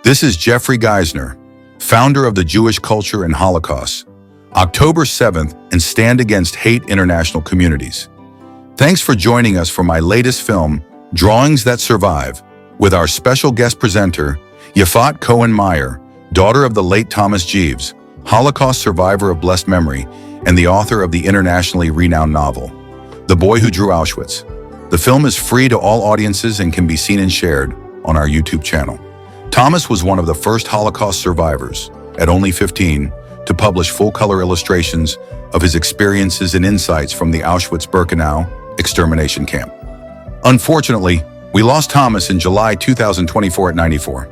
This is Jeffery Giesener, founder of the Jewish Culture and Holocaust, October 7th, and Stand Against Hate International Communities. Thanks for joining us for my latest film, Drawings That Survive, with our special guest presenter, Yifat Cohn-Meir, daughter of the late Thomas Geves, Holocaust survivor of blessed memory, and the author of the internationally renowned novel, The Boy Who Drew Auschwitz. The film is free to all audiences and can be seen and shared on our YouTube channel. Thomas was one of the first Holocaust survivors, at only 15, to publish full-color illustrations of his experiences and insights from the Auschwitz-Birkenau extermination camp. Unfortunately, we lost Thomas in July 2024 at 94.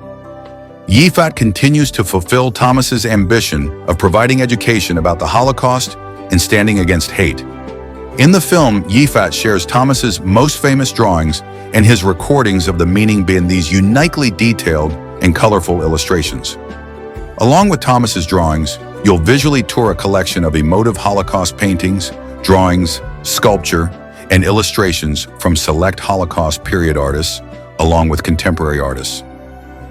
Yifat continues to fulfill Thomas's ambition of providing education about the Holocaust and standing against hate. In the film, Yifat shares Thomas's most famous drawings and his recordings of the meaning behind these uniquely detailed and colorful illustrations. Along with Thomas's drawings, you'll visually tour a collection of emotive Holocaust paintings, drawings, sculpture, and illustrations from select Holocaust period artists, along with contemporary artists.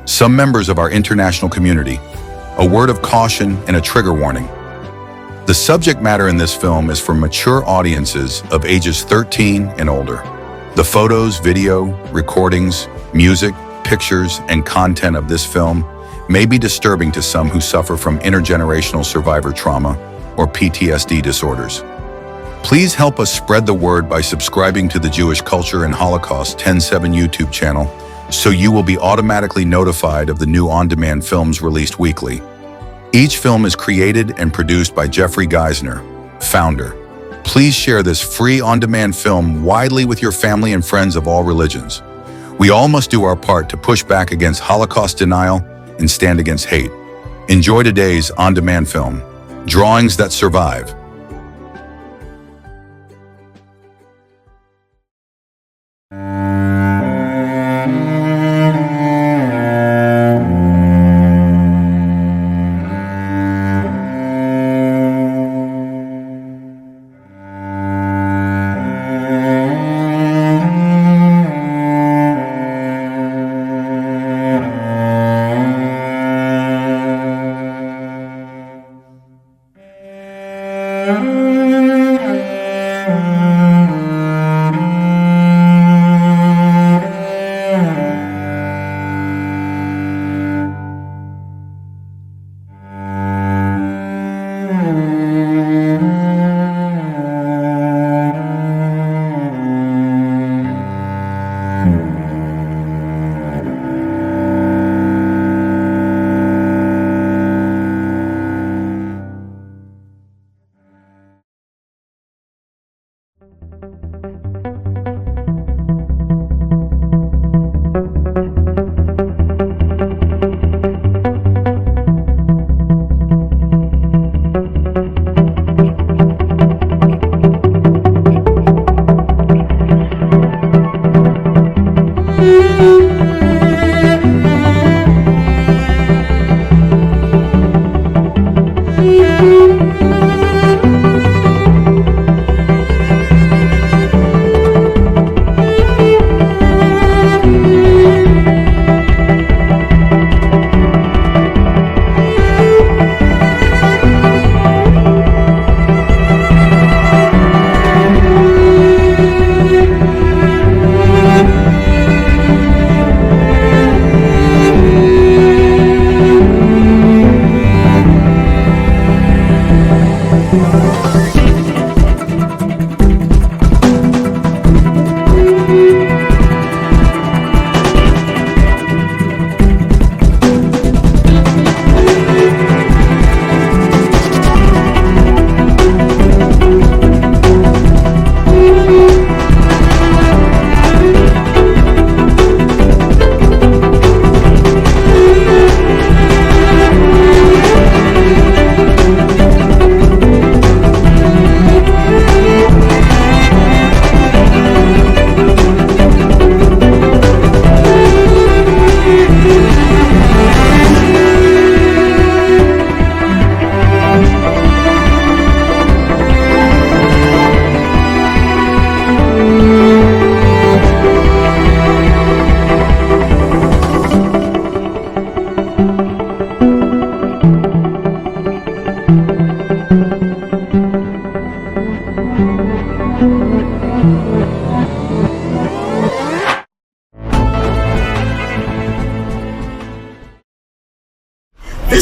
Some members of our international community, a word of caution and a trigger warning. The subject matter in this film is for mature audiences of ages 13 and older. The photos, video, recordings, music, pictures, and content of this film may be disturbing to some who suffer from intergenerational survivor trauma or PTSD disorders. Please help us spread the word by subscribing to the Jewish Culture and Holocaust 10/7 YouTube channel so you will be automatically notified of the new on-demand films released weekly. Each film is created and produced by Jeffery Giesener, founder. Please share this free on-demand film widely with your family and friends of all religions. We all must do our part to push back against Holocaust denial and stand against hate. Enjoy today's on-demand film, Drawings That Survive.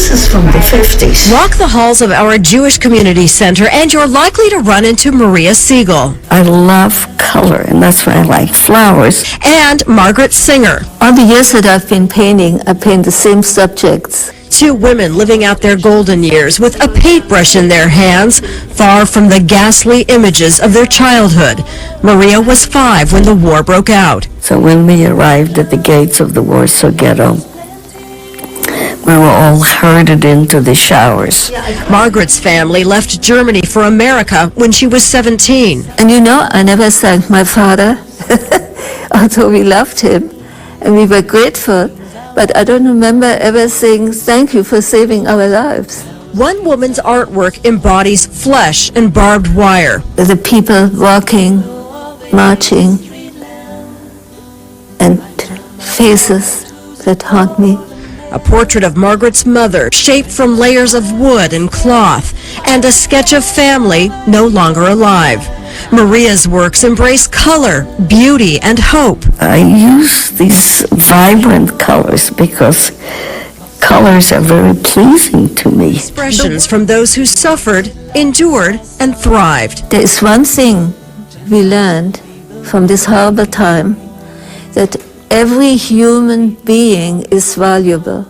this is from the 50s. Walk the halls of our Jewish Community Center and you're likely to run into Maria Siegel. I love color, and that's why I like flowers. And Margaret Singer. All the years that I've been painting, I paint the same subjects. Two women living out their golden years with a paintbrush in their hands, far from the ghastly images of their childhood. Maria was 5 when the war broke out. So when we arrived at the gates of the Warsaw Ghetto, we were all herded into the showers. Margaret's family left Germany for America when she was 17. And you know, I never thanked my father, although we loved him and we were grateful. But I don't remember ever saying thank you for saving our lives. One woman's artwork embodies flesh and barbed wire. The people walking, marching, and faces that haunt me. A portrait of Margaret's mother, shaped from layers of wood and cloth, and a sketch of family no longer alive. Maria's works embrace color, beauty, and hope. I use these vibrant colors because colors are very pleasing to me. Expressions from those who suffered, endured, and thrived. There is one thing we learned from this horrible time, that every human being is valuable.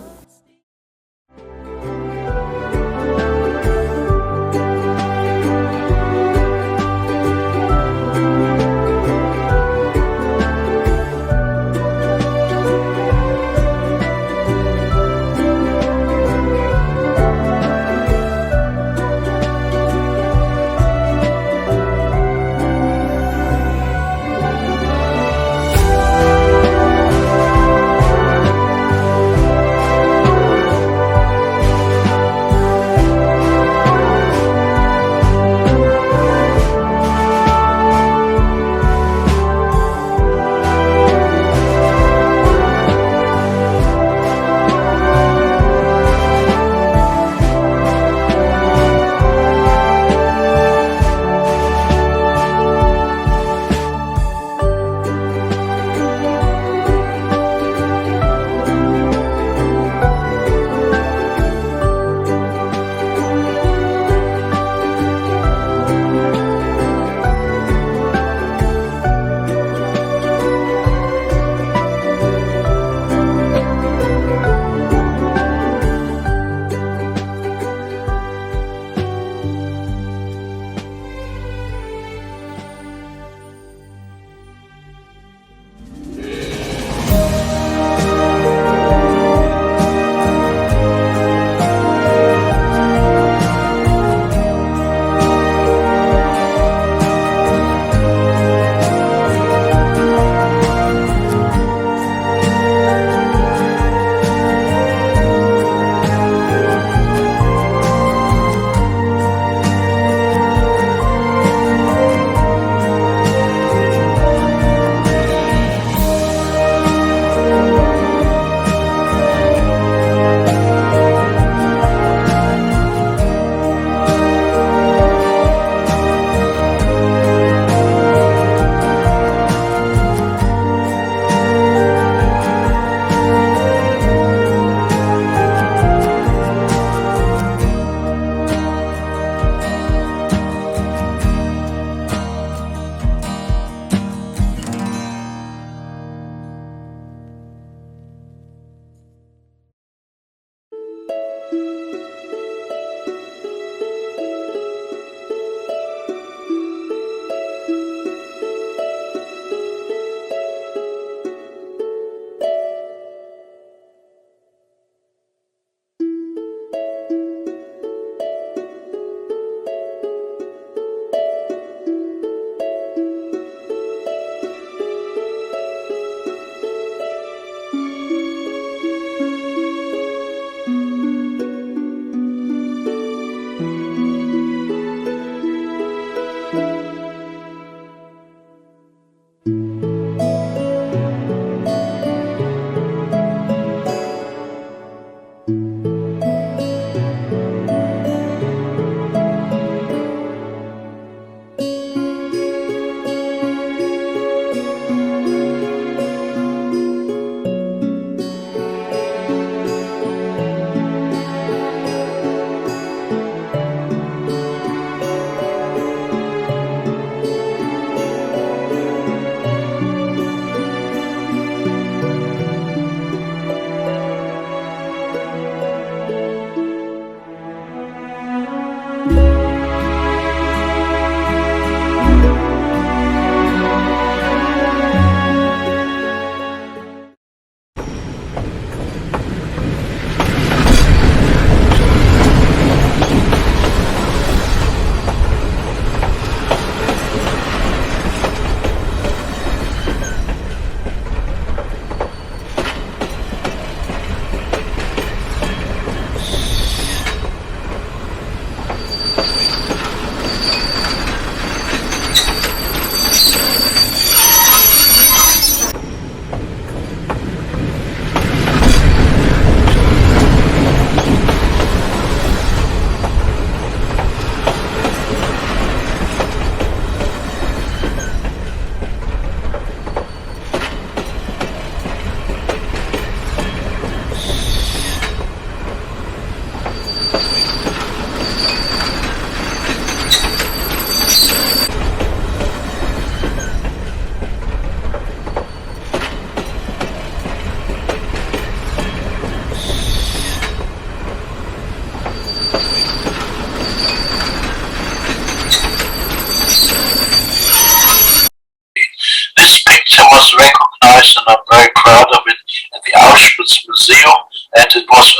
and it was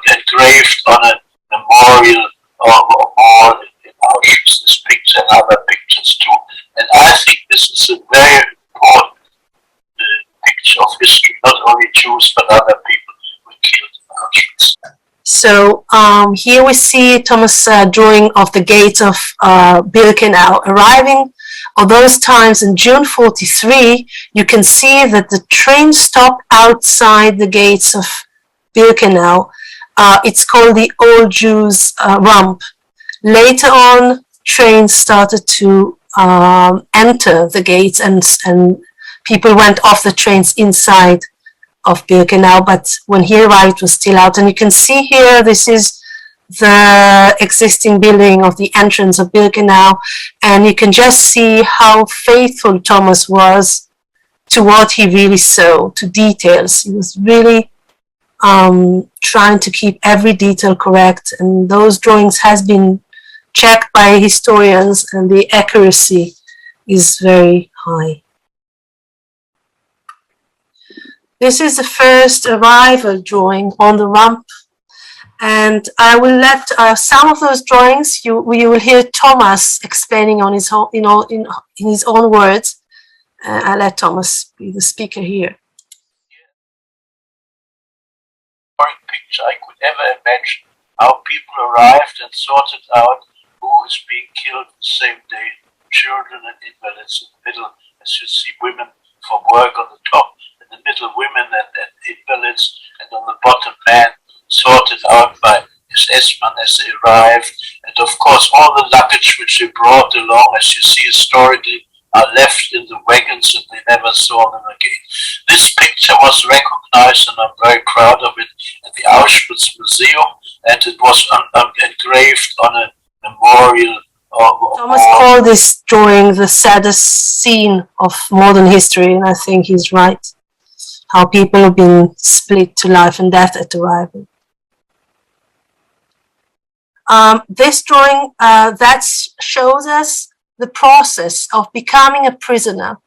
engraved on a memorial or wall in Auschwitz. This picture and other pictures too. And I think this is a very important picture of history, not only Jews but other people who were killed in Auschwitz. So here we see Thomas drawing of the gates of Birkenau. Arriving at those times in June 43, you can see that the train stopped outside the gates of Birkenau. It's called the Old Jews Ramp. Later on, trains started to enter the gates, and people went off the trains inside of Birkenau, but when he arrived it was still out. And you can see here, this is the existing building of the entrance of Birkenau, and you can just see how faithful Thomas was to what he really saw, to details. He was really trying to keep every detail correct, and those drawings has been checked by historians, and the accuracy is very high. This is the first arrival drawing on the ramp, and I will let some of those drawings, you will hear Thomas explaining on his own, in his own words. I'll let Thomas be the speaker here. Picture I could ever imagine how people arrived and sorted out who is being killed the same day. Children and invalids in the middle, as you see, women for work on the top. In the middle, women and invalids, and on the bottom, men, sorted out by SS-men as they arrived. And of course, all the luggage which they brought along, as you see historically, are left in the wagons, and they never saw them again. This picture was recognized, and I'm very proud of it, at the Auschwitz Museum, and it was engraved on a memorial. Thomas called this drawing the saddest scene of modern history, and I think he's right. How people have been split to life and death at arrival. This drawing that shows us the process of becoming a prisoner.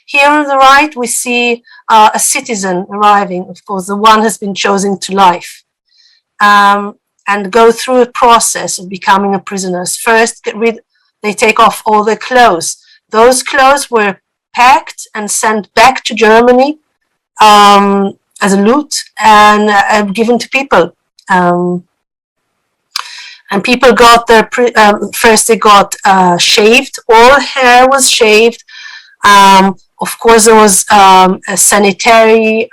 Here on the right, we see a citizen arriving. Of course, the one has been chosen to life, and go through a process of becoming a prisoner. First, they take off all their clothes. Those clothes were packed and sent back to Germany as a loot and given to people. And people got their, first they got shaved, all hair was shaved. Of course, there was a sanitary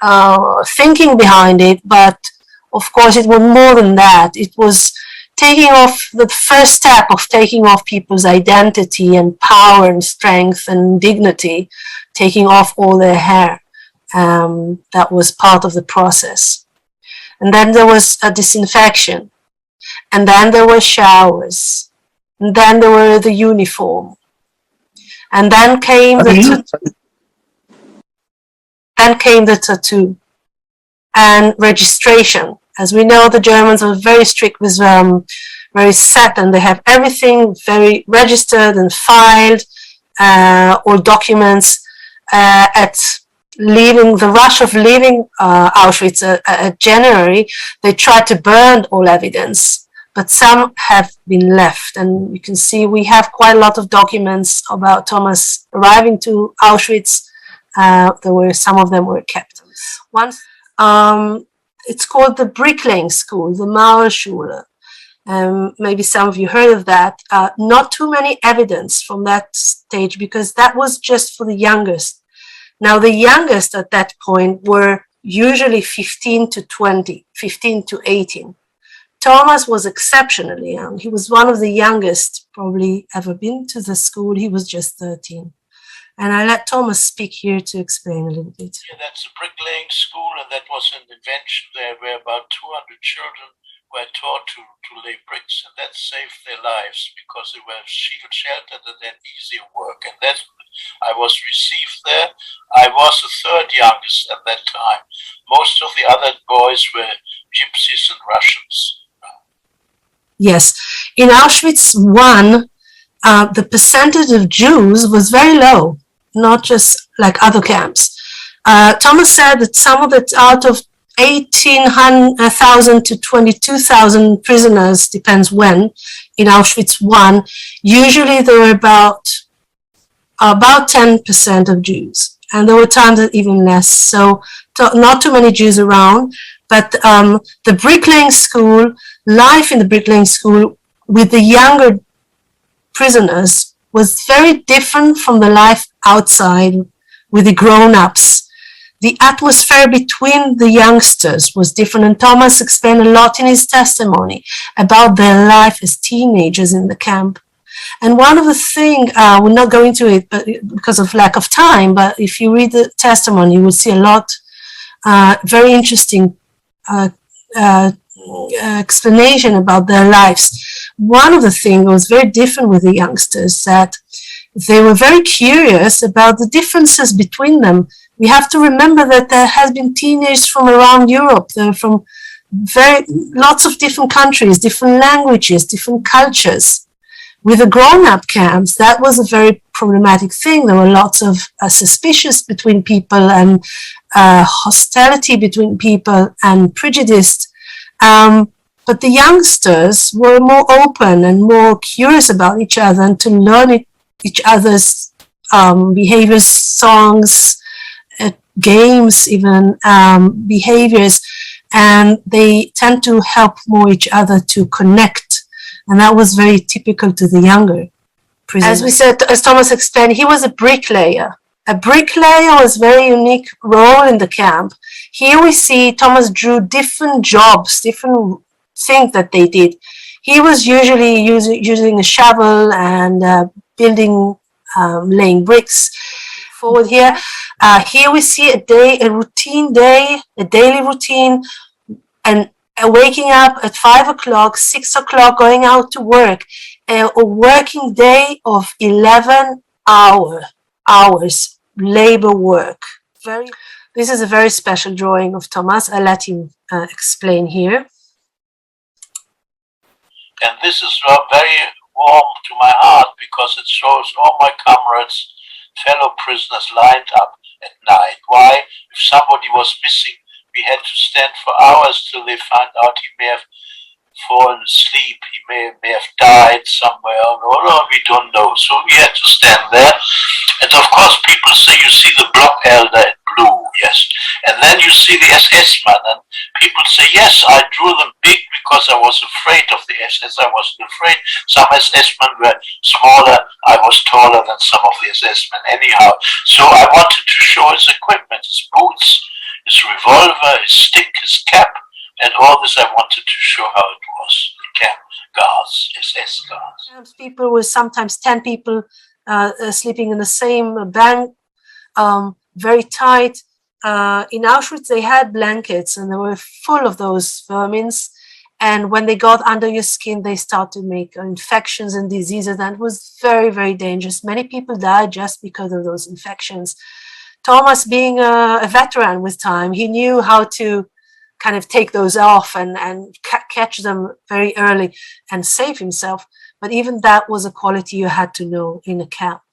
thinking behind it, but of course it was more than that. It was taking off, the first step of taking off people's identity and power and strength and dignity, taking off all their hair. That was part of the process. And then there was a disinfection. And then there were showers. And then there were the uniform. And then came the tattoo and registration. As we know, the Germans are very strict with very set, and they have everything very registered and filed, all documents. At leaving, the rush of leaving Auschwitz at January, they tried to burn all evidence, but some have been left. And you can see we have quite a lot of documents about Thomas arriving to Auschwitz. Some of them were kept. Once, it's called the bricklaying school, the Mauerschule. Maybe some of you heard of that. Not too many evidence from that stage, because that was just for the youngest. Now, the youngest at that point were usually 15 to 20, 15 to 18. Thomas was exceptionally young. He was one of the youngest probably ever been to the school. He was just 13. And I let Thomas speak here to explain a little bit. Yeah, that's a bricklaying school, and that was an invention there where about 200 children were taught to lay bricks, and that saved their lives because they were sheltered and then easier work. And that I was received there. I was the third youngest at that time. Most of the other boys were gypsies and Russians. Yes. In Auschwitz I, the percentage of Jews was very low, not just like other camps. Thomas said that some of it, out of 18,000 to 22,000 prisoners, depends when, in Auschwitz I. Usually there were about 10% of Jews, and there were times that even less. So not too many Jews around, but the bricklaying school, life in the bricklaying school with the younger prisoners was very different from the life outside with the grown-ups. The atmosphere between the youngsters was different, and Thomas explained a lot in his testimony about their life as teenagers in the camp. And one of the things, we're not going into it but because of lack of time, but if you read the testimony, you will see a lot, very interesting explanation about their lives. One of the things was very different with the youngsters, that they were very curious about the differences between them. We have to remember that there has been teenagers from around Europe. They're from lots of different countries, different languages, different cultures. With the grown-up camps, that was a very problematic thing. There were lots of suspicions between people and hostility between people and prejudice. But the youngsters were more open and more curious about each other and to learn each other's behaviors, songs, games, even behaviors, and they tend to help more each other to connect, and that was very typical to the younger prisoners. As we said, as Thomas explained, he was a bricklayer. A bricklayer was a very unique role in the camp. Here we see Thomas drew different jobs, different things that they did. He was usually using a shovel and laying bricks. Forward here. Here we see a daily routine, and waking up at 5 o'clock, 6 o'clock, going out to work, a working day of 11 hours, labor work. This is a very special drawing of Thomas. I'll let him explain here. And this is very warm to my heart because it shows all my comrades, fellow prisoners lined up at night. Why? If somebody was missing, we had to stand for hours till they found out he may have fallen asleep, he may have died somewhere, or we don't know. So we had to stand there. And of course people say, you see the block elder in blue, yes. And then you see the SS man, and people say, yes, I drew them big because I was afraid of the SS. I wasn't afraid. Some SS men were smaller. I was taller than some of the SS men anyhow. So I wanted to show his equipment, his boots, his revolver, his stick, his cap, and all this I wanted to show how it was. The camp guards, SS guards. People were sometimes 10 people sleeping in the same bank, very tight. In Auschwitz, they had blankets and they were full of those vermins. And when they got under your skin, they start to make infections and diseases. That was very, very dangerous. Many people died just because of those infections. Thomas, being a veteran with time, he knew how to kind of take those off and catch them very early and save himself. But even that was a quality you had to know in a camp.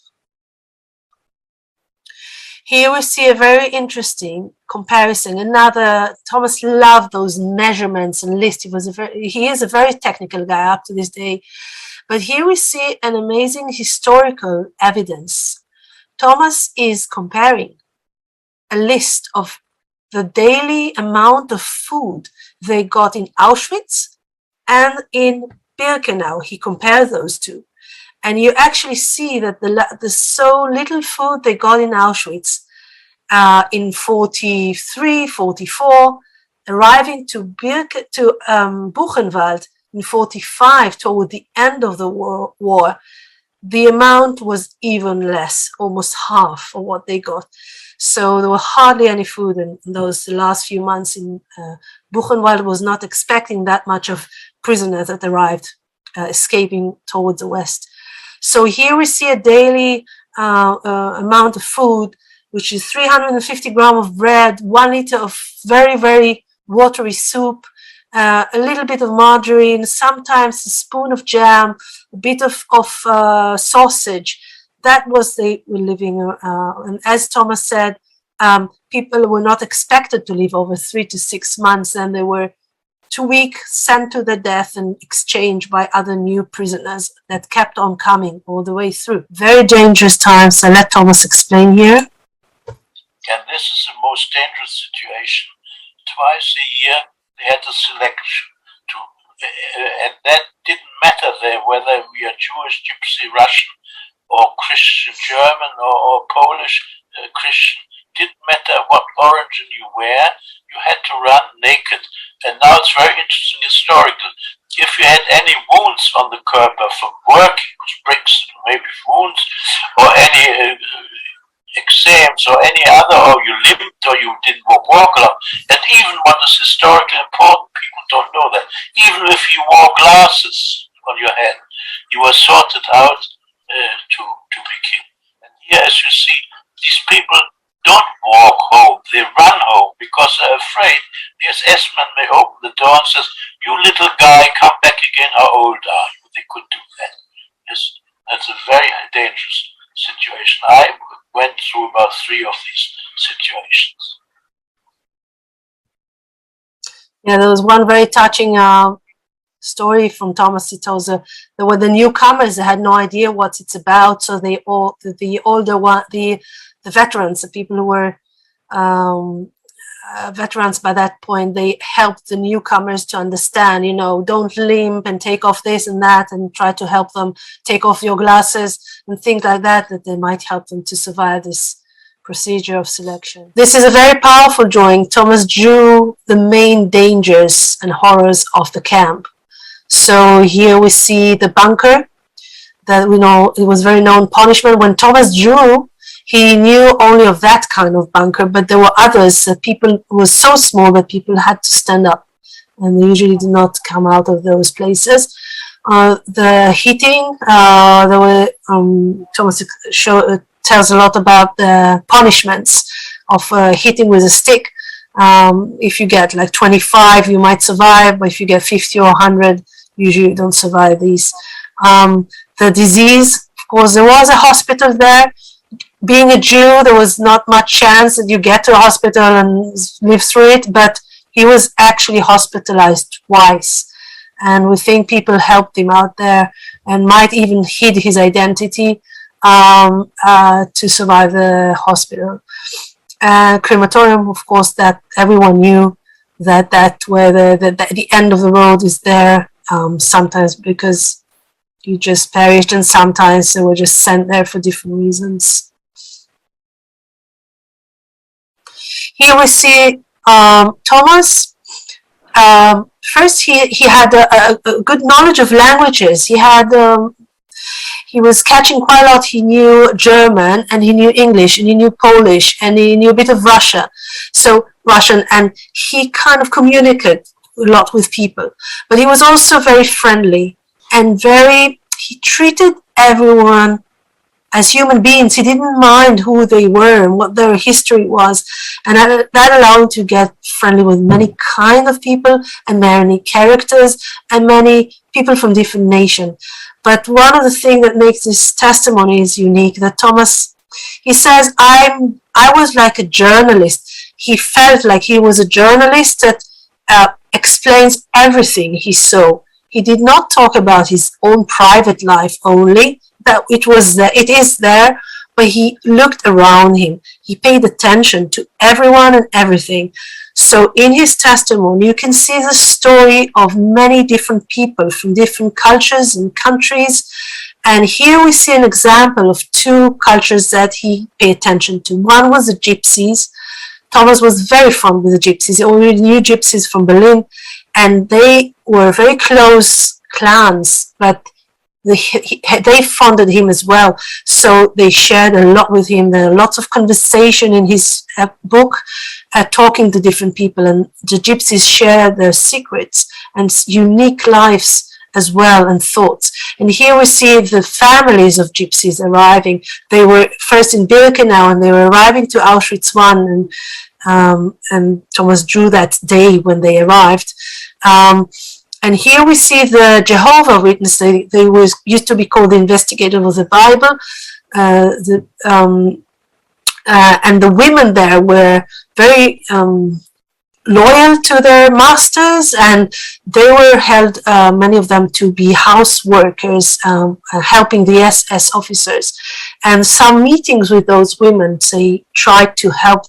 Here we see a very interesting comparison. Thomas loved those measurements and lists. He is a very technical guy up to this day. But here we see an amazing historical evidence. Thomas is comparing a list of the daily amount of food they got in Auschwitz and in Birkenau. He compared those two. And you actually see that the so little food they got in Auschwitz in 43, 44, arriving to Buchenwald in 45, toward the end of the war, the amount was even less, almost half of what they got. So there were hardly any food in those last few months. In Buchenwald was not expecting that much of prisoners that arrived, escaping towards the west. So here we see a daily amount of food, which is 350 grams of bread, 1 liter of very, very watery soup, a little bit of margarine, sometimes a spoon of jam, a bit of sausage. That was they were living. And as Thomas said, people were not expected to live over 3 to 6 months, and they were 2 weeks sent to their death and exchanged by other new prisoners that kept on coming all the way through. Very dangerous times. So let Thomas explain here. And this is the most dangerous situation. Twice a year they had a selection to, and that didn't matter there whether we are Jewish, Gypsy, Russian, or Christian German, or Polish Christian. Didn't matter what origin you were, you had to run naked. And now it's very interesting historical. If you had any wounds on the Körper from working with bricks, maybe wounds, or any exams, or any other, or you limped, or you didn't walk along, and even what is historically important, people don't know that, even if you wore glasses on your head, you were sorted out to be killed. And here, as you see, these people don't walk home, they run home because they're afraid the SS man may open the door and says, "You little guy, come back again, how old are you?" They could do that. Yes, that's a very dangerous situation. I went through about 3 of these situations. Yeah, there was one very touching story from Thomas. He tells there were the newcomers, they had no idea what it's about, so they all, the older one, the veterans, the people who were veterans by that point, they helped the newcomers to understand, don't limp and take off this and that, and try to help them take off your glasses and things like that, that they might help them to survive this procedure of selection. This is a very powerful drawing. Thomas drew the main dangers and horrors of the camp. So here we see the bunker that we know it was very known punishment. When Thomas drew, he knew only of that kind of bunker, but there were others that people was so small that people had to stand up, and they usually did not come out of those places. The heating, there were Thomas tells a lot about the punishments of hitting with a stick. If you get like 25, you might survive, but if you get 50 or 100, usually you don't survive these. The disease, of course, there was a hospital there. Being a Jew, there was not much chance that you get to a hospital and live through it, but he was actually hospitalized twice. And we think people helped him out there and might even hid his identity to survive the hospital. Crematorium, of course, that everyone knew that where the end of the road is there, sometimes because you just perished, and sometimes they were just sent there for different reasons. Here we see Thomas. First, he had a good knowledge of languages. He was catching quite a lot. He knew German, and he knew English, and he knew Polish, and he knew a bit of Russian, and he kind of communicated a lot with people. But he was also very friendly and he treated everyone as human beings. He didn't mind who they were and what their history was, and that allowed him to get friendly with many kind of people and many characters and many people from different nations. But one of the things that makes this testimony is unique, that Thomas, he says, I was like a journalist. He felt like he was a journalist that explains everything he saw. He did not talk about his own private life only, that it is there, but he looked around him. He paid attention to everyone and everything. So in his testimony, you can see the story of many different people from different cultures and countries. And here we see an example of 2 cultures that he paid attention to. One was the Gypsies. Thomas was very fond with the Gypsies. He already knew Gypsies from Berlin, and they were very close clans, but they funded him as well. So they shared a lot with him. There are lots of conversation in his book, talking to different people, and the Gypsies share their secrets and unique lives as well, and thoughts. And here we see the families of Gypsies arriving. They were first in Birkenau, and they were arriving to Auschwitz I, and Thomas drew that day when they arrived. And here we see the Jehovah Witness. They used to be called the investigators of the Bible. And the women there were very loyal to their masters, and they were held, many of them, to be house workers, helping the SS officers. And some meetings with those women, they tried to help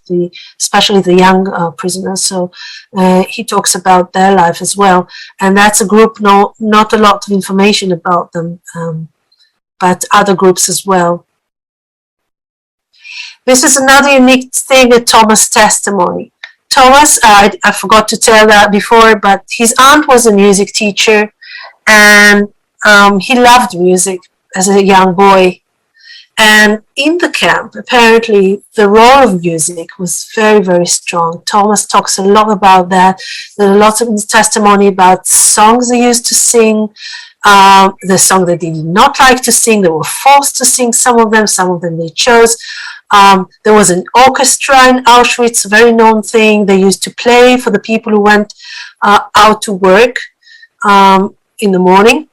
especially the young prisoners. So he talks about their life as well. And that's a group, not a lot of information about them, but other groups as well. This is another unique thing at Thomas' testimony. Thomas, I forgot to tell that before, but his aunt was a music teacher, and he loved music as a young boy. And in the camp, apparently, the role of music was very, very strong. Thomas talks a lot about that. There are lots of testimony about songs they used to sing, the song that they did not like to sing. They were forced to sing some of them they chose. There was an orchestra in Auschwitz, a very known thing. They used to play for the people who went out to work in the morning.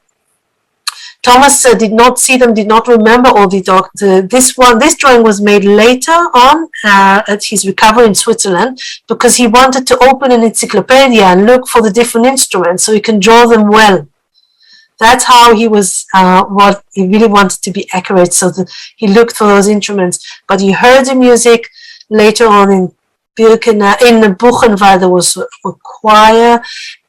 Thomas did not see them, did not remember all this drawing was made later on at his recovery in Switzerland, because he wanted to open an encyclopedia and look for the different instruments so he can draw them well. That's how he was, what he really wanted to be accurate, so that he looked for those instruments. But he heard the music later on in Birkenau. In the Buchenwald, there was a choir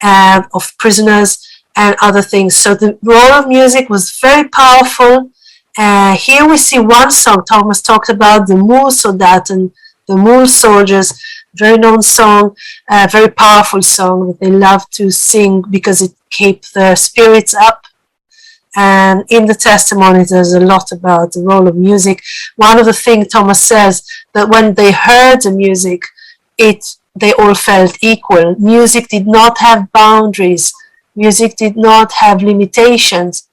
of prisoners and other things. So the role of music was very powerful. Here we see one song Thomas talked about, the Mule Soldaten, the Mule Soldiers, very known song, a very powerful song that they loved to sing because it kept their spirits up. And in the testimony, there's a lot about the role of music. One of the things Thomas says, that when they heard the music, they all felt equal. Music did not have boundaries. Music did not have limitations.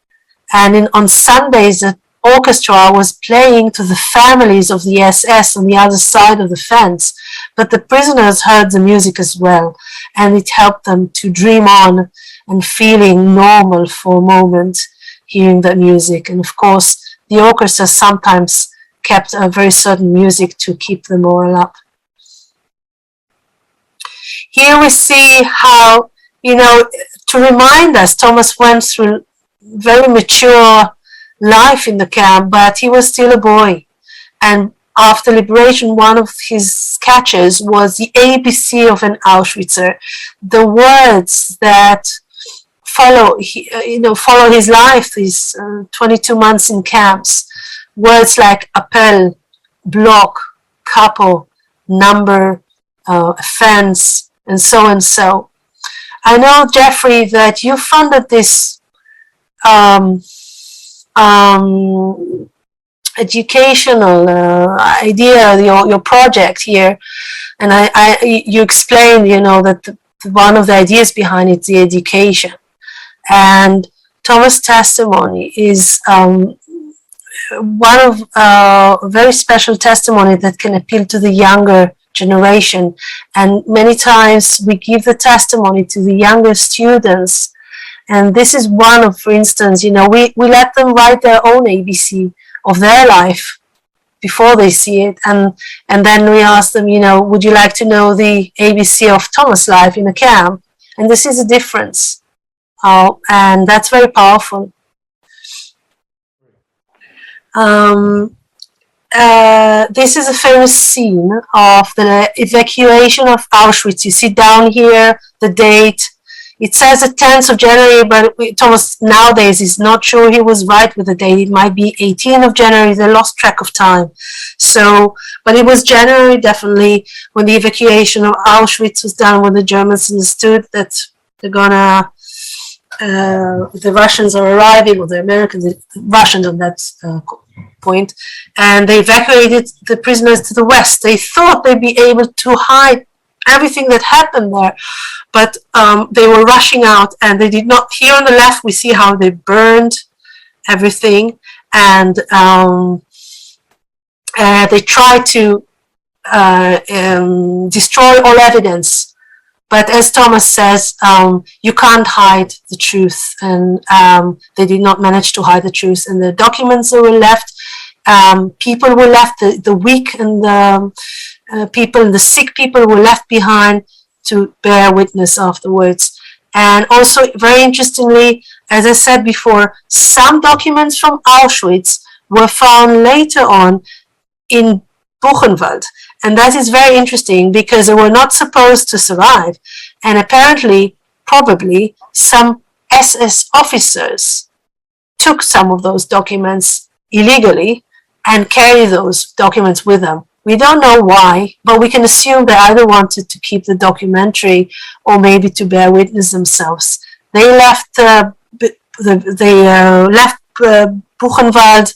And on Sundays, the orchestra was playing to the families of the SS on the other side of the fence. But the prisoners heard the music as well, and it helped them to dream on and feeling normal for a moment, hearing that music. And of course, the orchestra sometimes kept a very certain music to keep the morale up. Here we see how, to remind us, Thomas went through very mature life in the camp, but he was still a boy. And after liberation, one of his sketches was the ABC of an Auschwitzer, the words that follow his life, these 22 months in camps. Words like appel, block, capo, number, offense, and so and so. I know, Jeffrey, that you funded this educational idea, your project here, and you explained, that one of the ideas behind it is the education. And Thomas' testimony is one of a very special testimony that can appeal to the younger generation. And many times we give the testimony to the younger students. And this is one of, for instance, we let them write their own ABC of their life before they see it. And then we ask them, would you like to know the ABC of Thomas' life in a camp? And this is a difference. And that's very powerful. This is a famous scene of the evacuation of Auschwitz. You see down here the date. It says the 10th of January, but Thomas nowadays is not sure he was right with the date. It might be 18th of January. They lost track of time. So, but it was January, definitely, when the evacuation of Auschwitz was done, when the Germans understood that they're gonna, the Russians are arriving, or the Americans, the Russians on that point, and they evacuated the prisoners to the west. They thought they'd be able to hide everything that happened there, but they were rushing out, and they did not. Here on the left we see how they burned everything, and they tried to destroy all evidence. But as Thomas says, you can't hide the truth, and they did not manage to hide the truth. And the documents that were left, People were left, the weak and the people, the sick people were left behind to bear witness afterwards. And also, very interestingly, as I said before, some documents from Auschwitz were found later on in Buchenwald. And that is very interesting because they were not supposed to survive. And apparently, probably, some SS officers took some of those documents illegally and carried those documents with them. We don't know why, but we can assume they either wanted to keep the documentary or maybe to bear witness themselves. They left Buchenwald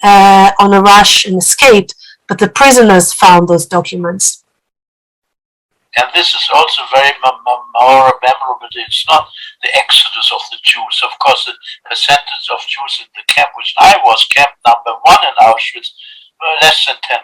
on a rush and escaped, but the prisoners found those documents. And this is also very more memorable. It's not the exodus of the Jews. Of course, the percentage of Jews in the camp, which I was, camp number 1 in Auschwitz, were less than 10%,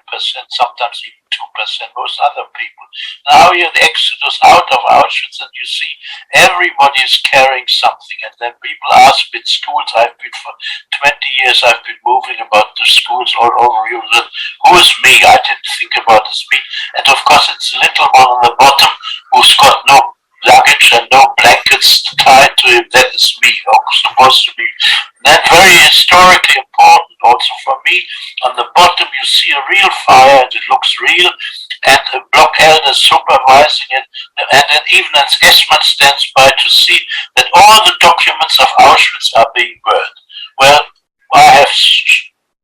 sometimes even 2%, most other people. Now you're the exodus out of Auschwitz and you see everybody is carrying something. And then people ask me in schools, I've been for 20 years, I've been moving about the schools all over Europe. Who is me? I didn't think about this me. And of course it's the little one on the bottom who's got no luggage and no blankets tied to him. That is me, or supposed to be. And then very historically important also for me, on the bottom you see a real fire and it looks real, and a block elder supervising it, and then even an S-man stands by to see that all the documents of Auschwitz are being burned. Well, I have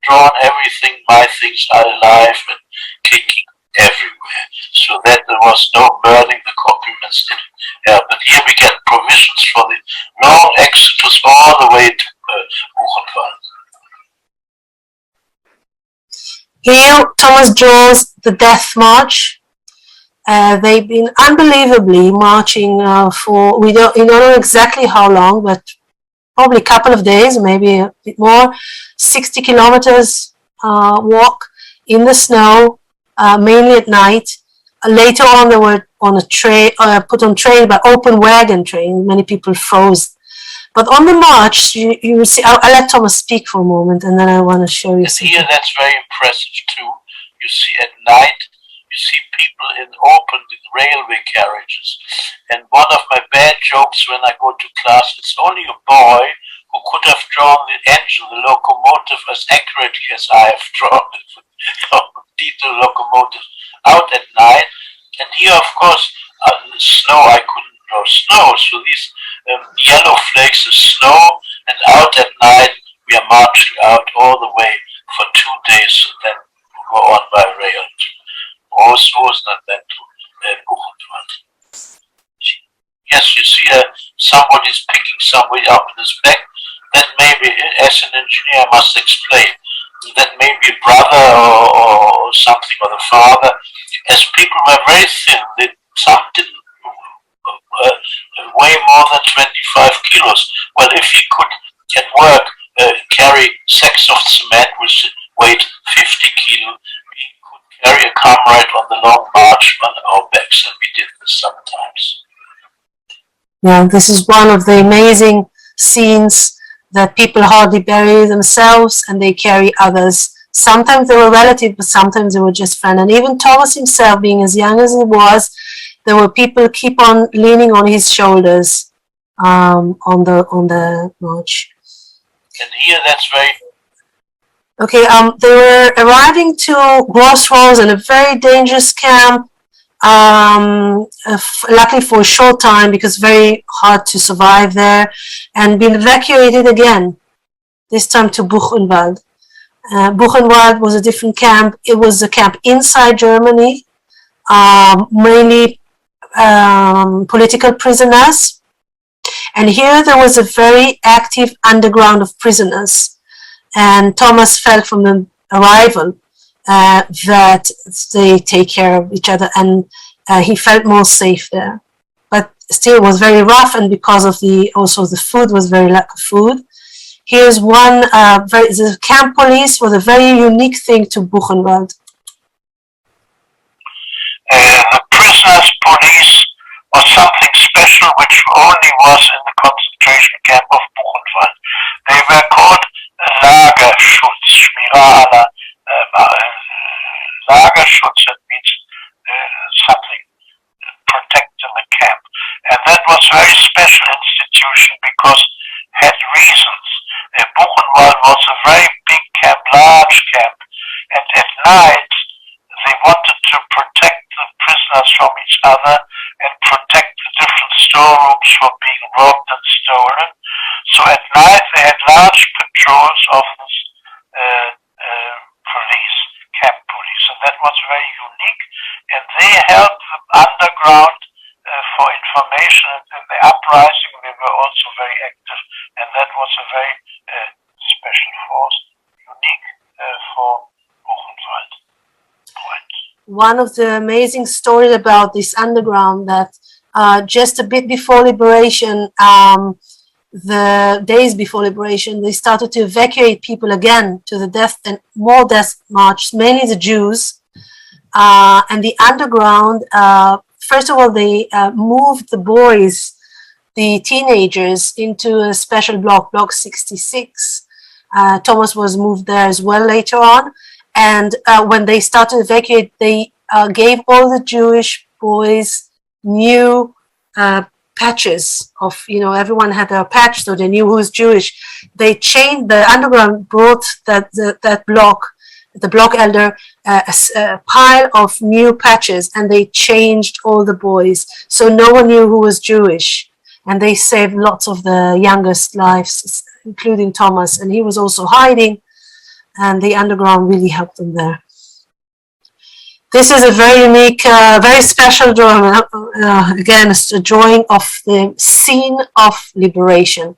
drawn everything, my things are alive and kicking everywhere, so that there was no burning the documents. But here we get provisions for the long exodus all the way to Buchenwald. Here, Thomas draws the Death March. They've been unbelievably marching for, we don't know exactly how long, but probably a couple of days, maybe a bit more, 60 kilometers walk in the snow, mainly at night. Later on, they were on a train, put on train by open wagon train. Many people froze. But on the march, you will see, I'll let Thomas speak for a moment, and then I want to show you something. Here, that's very impressive too. You see at night, you see people in open railway carriages. And one of my bad jokes when I go to class, it's only a boy who could have drawn the engine, the locomotive, as accurately as I have drawn it. Detailed locomotive out at night. And here, of course, the snow, I couldn't draw snow, so these yellow flakes of snow, and out at night we are marching out all the way for 2 days, and then go on by rail to Gross-Rosen and then to Buchenwald. Yes, you see somebody's picking somebody up in his back. That maybe, as an engineer, I must explain, that maybe a brother or something, or the father, as people were very thin, some didn't weigh more than 25 kilos. Well, if he could at work carry sacks of cement which weighed 50 kilos, we could carry a comrade on the long march on our backs, and we did this sometimes. Yeah, this is one of the amazing scenes that people hardly bury themselves and they carry others. Sometimes they were relatives, but sometimes they were just friends. And even Thomas himself, being as young as he was, there were people keep on leaning on his shoulders on the march. And here, that's very. Okay, they were arriving to Gross-Rosen, a very dangerous camp. Luckily for a short time, because very hard to survive there, and been evacuated again, this time to Buchenwald. Buchenwald was a different camp. It was a camp inside Germany, mainly political prisoners. And here there was a very active underground of prisoners. And Thomas felt from the arrival that they take care of each other, and he felt more safe there. But still it was very rough, and because of also the food was very lack of food. Here's one, the camp police was a very unique thing to Buchenwald. The prisoners' police was something special which only was in the concentration camp of Buchenwald. They were called Lagerschutz, aller Lagerschutz, that means something protecting the camp. And that was a very special institution because it had reasons. Buchenwald was a very big camp, large camp, and at night they wanted to protect the prisoners from each other and protect the different storerooms from being robbed and stolen. So at night they had large patrols of this police, camp police, and that was very unique. And they helped them underground for information, and in the uprising they were also very active, and that was a very special force, unique for Buchenwald. One of the amazing stories about this underground that just a bit before liberation, the days before liberation, they started to evacuate people again to the death and more death march, mainly the Jews. And the underground, first of all, they moved the boys, the teenagers, into a special block, Block 66. Thomas was moved there as well later on. And when they started to evacuate, they gave all the Jewish boys new patches of, everyone had a patch, so they knew who's Jewish. They changed, the underground brought that block, the block elder, a pile of new patches, and they changed all the boys. So no one knew who was Jewish. And they saved lots of the youngest lives, including Thomas. And he was also hiding, and the underground really helped them there. This is a very unique, very special drawing. Again, it's a drawing of the scene of liberation.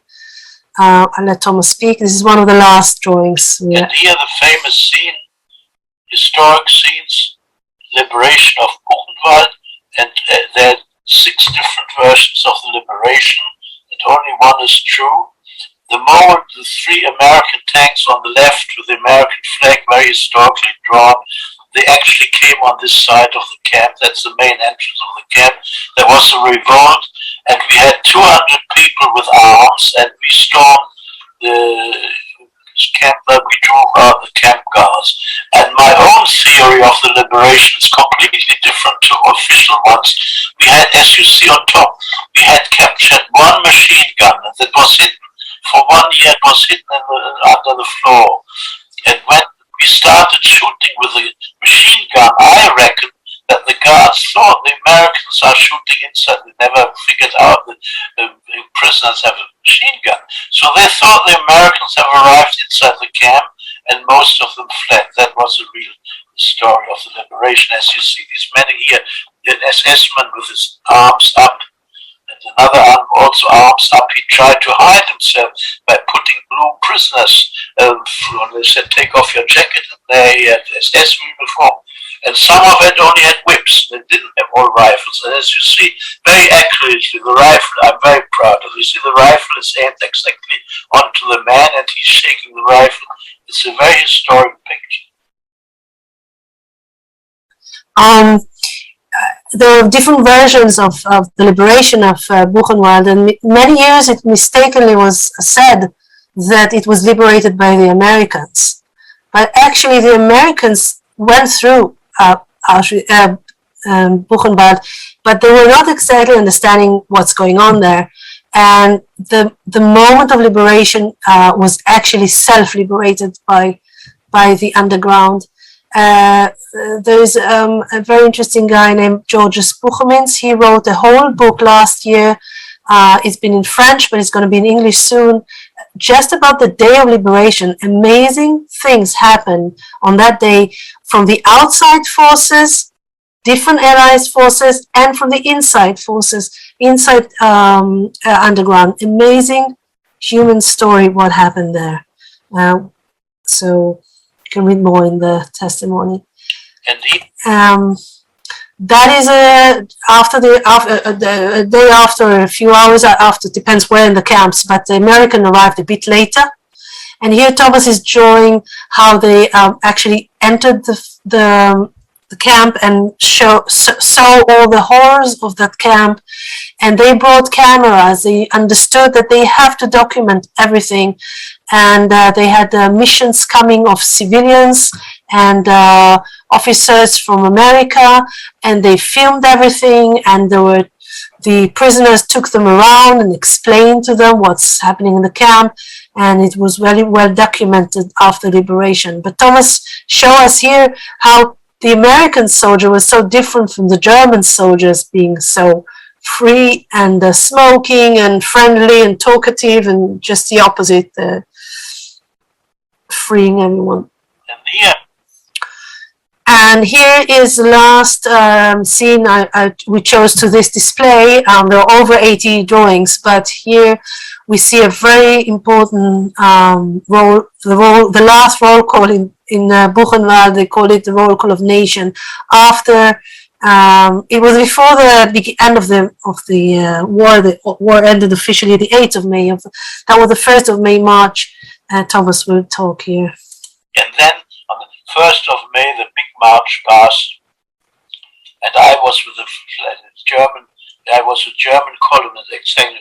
I'll let Thomas speak. This is one of the last drawings. And here the famous scene, historic scenes, liberation of Buchenwald, and there are 6 different versions of the liberation, and only one is true. The moment the 3 American tanks on the left with the American flag very historically drawn, they actually came on this side of the camp. That's the main entrance of the camp. There was a revolt, and we had 200 people with arms, and we stormed the camp where we drove out the camp guards. And my own theory of the liberation is completely different to official ones. We had, as you see on top, we had captured 1 machine gun that was hidden. For 1 year it was hidden under the floor. And when we started shooting with a machine gun, I reckon that the guards thought the Americans are shooting inside. They never figured out that the prisoners have a machine gun. So they thought the Americans have arrived inside the camp, and most of them fled. That was the real story of the liberation. As you see, these men here, an SS man with his arms up, and another arm also arms up. He tried to hide himself by putting blue prisoners through. They said, take off your jacket, and they had SS uniform. And some of it only had whips. They didn't have all rifles. And as you see, very accurately, the rifle, I'm very proud of. You see, the rifle is aimed exactly onto the man, and he's shaking the rifle. It's a very historic picture. There are different versions of the liberation of Buchenwald, and many years it mistakenly was said that it was liberated by the Americans. But actually the Americans went through Buchenwald, but they were not exactly understanding what's going on there. And the moment of liberation was actually self-liberated by the underground. There is a very interesting guy named Georges Buchemins. He wrote a whole book last year. It's been in French, but it's going to be in English soon, just about the day of liberation. Amazing things happened on that day from the outside forces, different allied forces, and from the inside forces, inside underground. Amazing human story what happened there. So you can read more in the testimony. Indeed. That is after a day after, a few hours after, depends where in the camps, but the American arrived a bit later. And here Thomas is drawing how they actually entered the camp and saw all the horrors of that camp. And they brought cameras. They understood that they have to document everything. and they had missions coming of civilians and officers from America, and they filmed everything, and the prisoners took them around and explained to them what's happening in the camp, and it was very well documented after liberation. But Thomas shows us here how the American soldier was so different from the German soldiers, being so free and smoking and friendly and talkative, and just the opposite, freeing everyone. And here is the last scene we chose to this display. There are over 80 drawings, but here we see a very important the last roll call in Buchenwald. They call it the roll call of nation. After it was before the end of the war. The war ended officially the 8th of May. That was the 1st of May march. Thomas will talk here. And then on the 1st of May, the big march passed, and I was with the German. I was a German column, and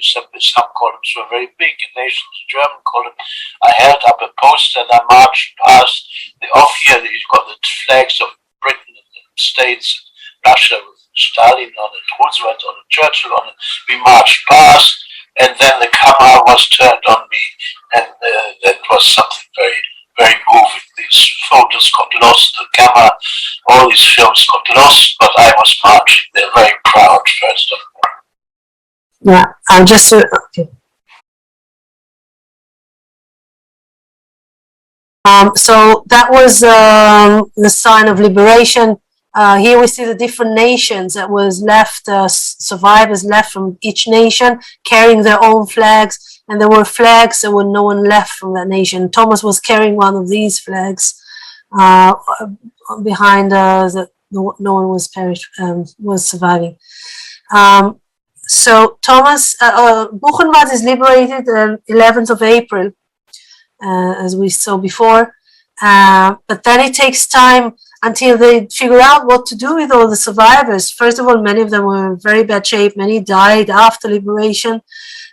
some columns were very big. In nations, German column. I held up a poster and I marched past the off here. You've got the flags of Britain and the States, Russia with Stalin on it, Roosevelt on it, Churchill on it. We marched past, and then the camera was turned on me, and that was something very, very moving. These photos got lost, the camera, all these films got lost, but I was marching there very proud, first of all. Yeah, I'm just okay. So that was the sign of liberation. Here we see the different nations that was left, survivors left from each nation carrying their own flags, and there were flags that were no one left from that nation. Thomas was carrying one of these flags behind that no one was surviving. So Thomas, Buchenwald is liberated on 11th of April, as we saw before, but then it takes time until they figure out what to do with all the survivors. First of all, many of them were in very bad shape. Many died after liberation.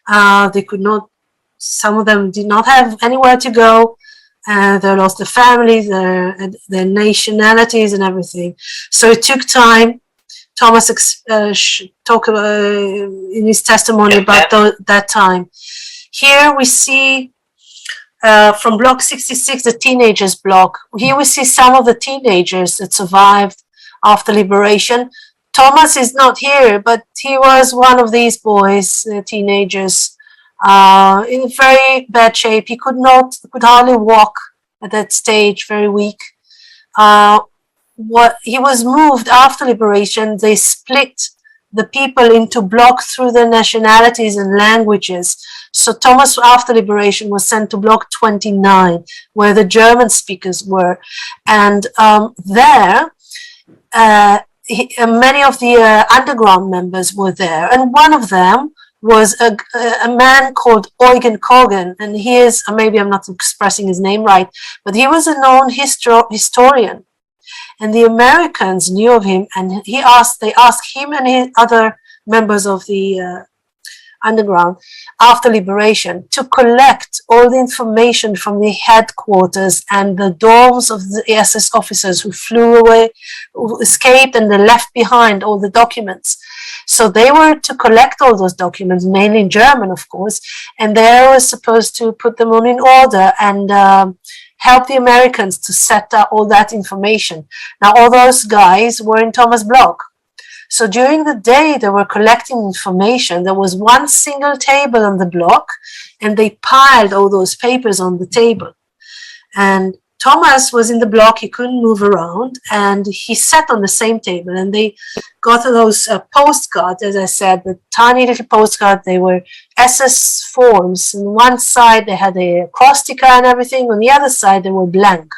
They could not, some of them did not have anywhere to go. They lost their families, their nationalities and everything. So it took time. Thomas talked in his testimony about that time. Here we see from block 66, the teenagers block. Here we see some of the teenagers that survived after liberation. Thomas is not here, but he was one of these boys, teenagers, in very bad shape. He could hardly walk at that stage, very weak. He was moved after liberation. They split the people into blocks through their nationalities and languages. So Thomas, after liberation, was sent to block 29, where the German speakers were. And there, many of the underground members were there. And one of them was a man called Eugen Kogen. And he is, maybe I'm not expressing his name right, but he was a known historian. And the Americans knew of him, and they asked him and his other members of the underground after liberation to collect all the information from the headquarters and the dorms of the SS officers who flew away, who escaped, and they left behind all the documents. So they were to collect all those documents, mainly in German, of course, and they were supposed to put them all in order and help the Americans to set up all that information. Now, all those guys were in Thomas' block. So during the day, they were collecting information. There was one single table on the block, and they piled all those papers on the table. And Thomas was in the block. He couldn't move around, and he sat on the same table. And they got those postcards, as I said, the tiny little postcards. They were SS forms. On one side, they had a acrostica and everything. On the other side, they were blank.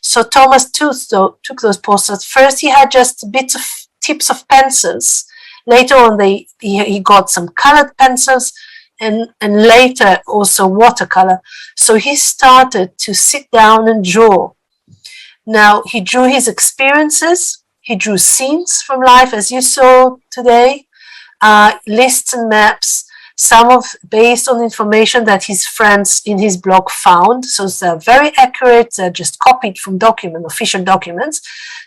So Thomas took those postcards. First, he had just bits of tips of pencils. Later on, he got some colored pencils, and later also watercolor. So he started to sit down and draw. Now, he drew his experiences. He drew scenes from life, as you saw today, lists and maps. based on information that his friends in his blog found. So they're very accurate, they're just copied from official documents.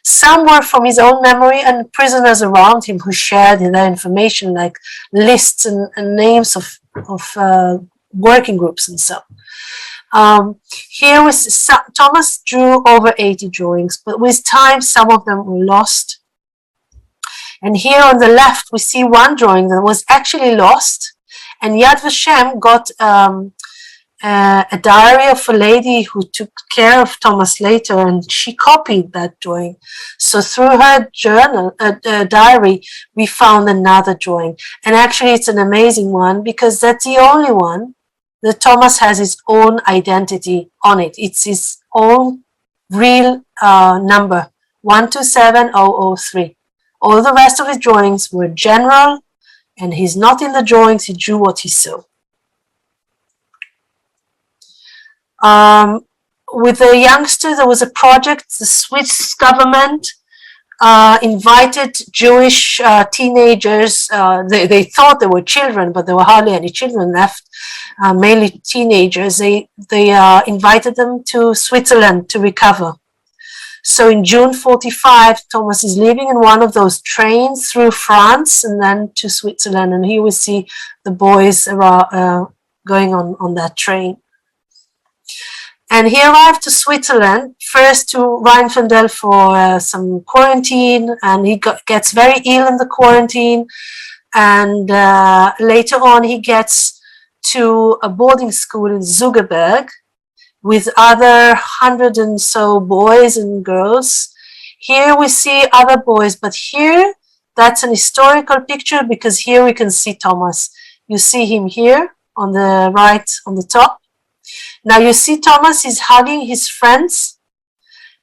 Some were from his own memory and prisoners around him who shared their information, like lists and names of working groups and so on. Here was Thomas drew over 80 drawings, but with time some of them were lost. And here on the left we see one drawing that was actually lost, and Yad Vashem got a diary of a lady who took care of Thomas later, and she copied that drawing. So through her journal, diary, we found another drawing. And actually it's an amazing one, because that's the only one that Thomas has his own identity on it. It's his own real number, 127003. All the rest of his drawings were general, and he's not in the drawings, he drew what he saw. With the youngster, there was a project. The Swiss government invited Jewish teenagers. They thought they were children, but there were hardly any children left, mainly teenagers. They invited them to Switzerland to recover. So in June 45, Thomas is leaving in one of those trains through France and then to Switzerland. And here we see the boys going on that train. And he arrived to Switzerland, first to Rheinfeldel for some quarantine, and he gets very ill in the quarantine. And later on, he gets to a boarding school in Zugerberg with other 100 and so boys and girls. Here we see other boys, but here, that's an historical picture, because here we can see Thomas. You see him here on the right, on the top. Now you see Thomas is hugging his friends.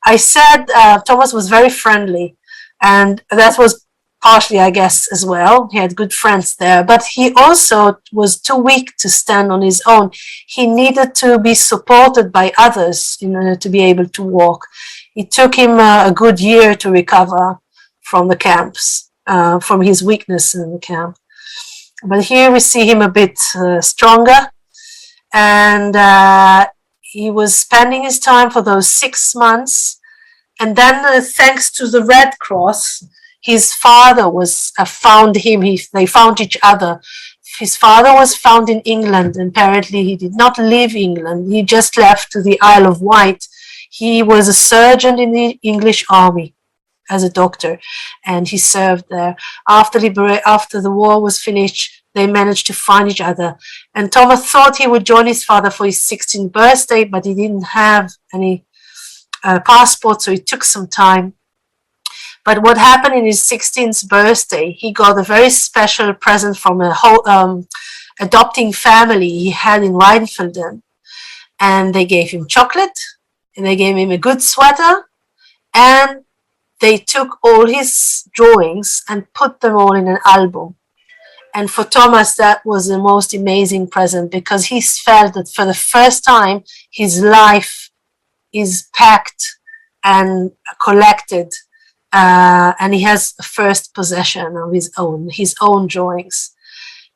I said Thomas was very friendly, and that was partially, I guess, as well. He had good friends there, but he also was too weak to stand on his own. He needed to be supported by others in order to be able to walk. It took him a good year to recover from the camps, from his weakness in the camp. But here we see him a bit stronger. And he was spending his time for those 6 months. And then thanks to the Red Cross, his father was found him. They found each other. His father was found in England. And apparently he did not leave England. He just left to the Isle of Wight. He was a surgeon in the English army as a doctor, and he served there. After the war was finished, they managed to find each other. And Thomas thought he would join his father for his 16th birthday, but he didn't have any passport, so it took some time. But what happened in his 16th birthday, he got a very special present from a adopting family he had in Rheinfelden. And they gave him chocolate, and they gave him a good sweater, and they took all his drawings and put them all in an album. And for Thomas, that was the most amazing present, because he felt that for the first time, his life is packed and collected, and he has a first possession of his own drawings.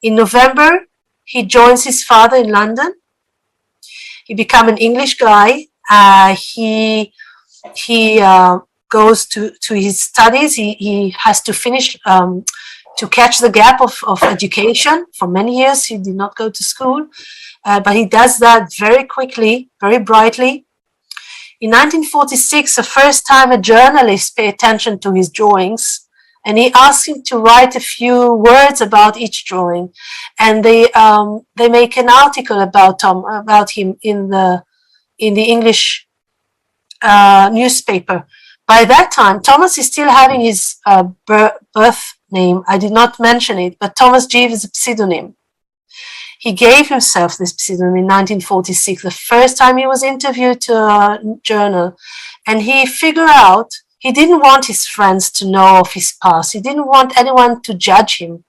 In November, he joins his father in London. He becomes an English guy. He goes to his studies. He has to finish to catch the gap of education. For many years, he did not go to school, but he does that very quickly, very brightly. In 1946, the first time a journalist paid attention to his drawings, and he asked him to write a few words about each drawing, and they make an article about him in the English newspaper. By that time, Thomas is still having his birth name. I did not mention it, but Thomas Geve is a pseudonym. He gave himself this pseudonym in 1946, the first time he was interviewed to a journal. And he figured out he didn't want his friends to know of his past. He didn't want anyone to judge him.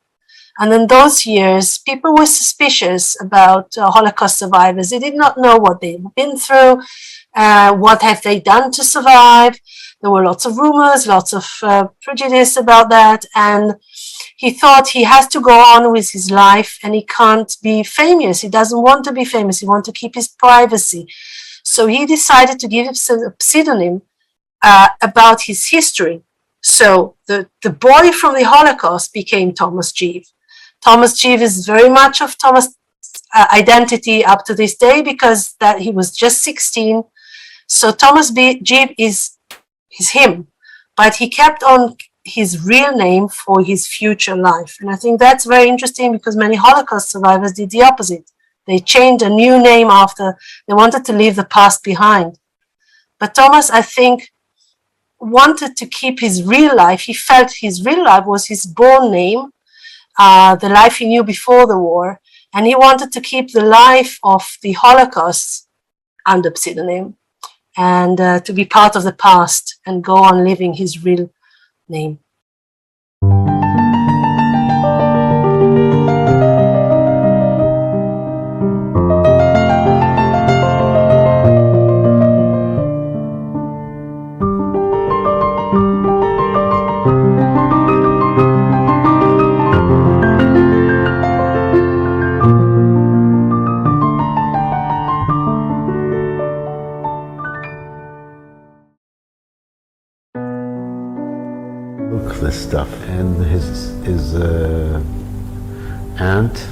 And in those years, people were suspicious about Holocaust survivors. They did not know what they'd been through, what have they done to survive. There were lots of rumors, lots of prejudice about that. And he thought he has to go on with his life and he can't be famous. He doesn't want to be famous. He wants to keep his privacy. So he decided to give himself a pseudonym about his history. So the boy from the Holocaust became Thomas Geve. Thomas Geve is very much of Thomas' identity up to this day because that he was just 16. So Thomas Geve is him, but he kept on his real name for his future life. And I think that's very interesting because many Holocaust survivors did the opposite. They changed a new name after they wanted to leave the past behind. But Thomas, I think, wanted to keep his real life. He felt his real life was his born name, the life he knew before the war, and he wanted to keep the life of the Holocaust under pseudonym and to be part of the past and go on living his real name. This stuff, and his aunt,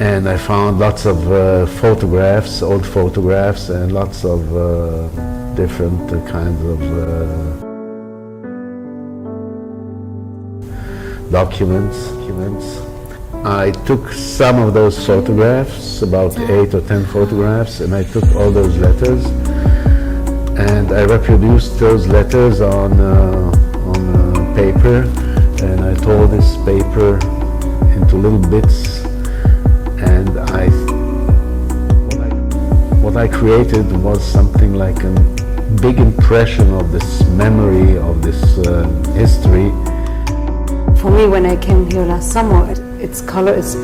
and I found lots of photographs, old photographs, and lots of different kinds of documents. I took some of those photographs, about 8 or 10 photographs, and I took all those letters, and I reproduced those letters on paper, and I tore this paper into little bits, and what I created was something like a big impression of this memory of this history. For me, when I came here last summer, its color is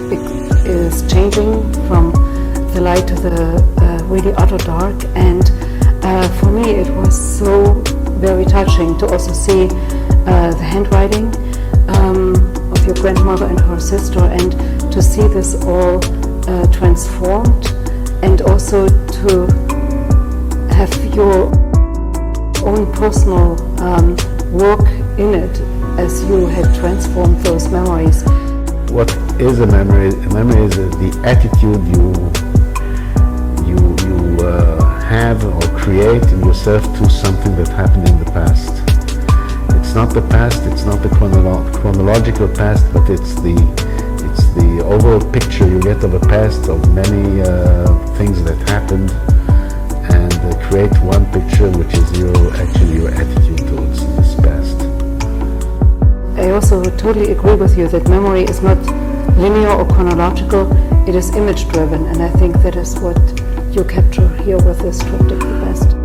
changing from the light to the really utter dark, and for me it was so very touching to also see the handwriting of your grandmother and her sister, and to see this all transformed, and also to have your own personal work in it as you had transformed those memories. What is a memory? A memory is the attitude you have or create in yourself to something that happened in the past. It's not the past, it's not the chronological past, but it's the overall picture you get of a past of many things that happened, and create one picture which is actually your attitude towards this past. I also totally agree with you that memory is not linear or chronological, it is image driven, and I think that is what you capture here with this triptych the best.